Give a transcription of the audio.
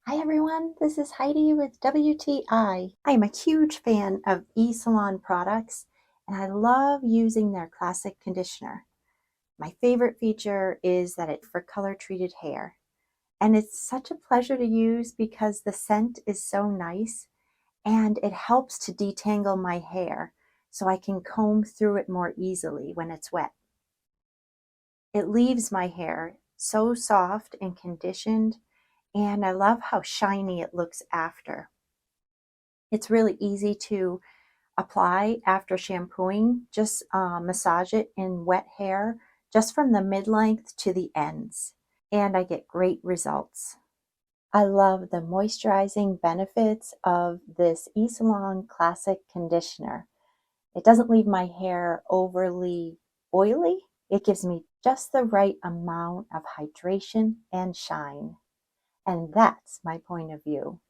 Hi everyone, this is Heidi with WTI. I'm a huge fan of eSalon products and I love using their classic conditioner. My favorite feature is that it's for color treated hair. And it's such a pleasure to use because the scent is so nice and it helps to detangle my hair so I can comb through it more easily when it's wet. It leaves my hair so soft and conditioned, and I love how shiny it looks after. It's really easy to apply after shampooing. Just massage it in wet hair, just from the mid-length to the ends. And I get great results. I love the moisturizing benefits of this eSalon Classic Conditioner. It doesn't leave my hair overly oily. It gives me just the right amount of hydration and shine. And that's my point of view.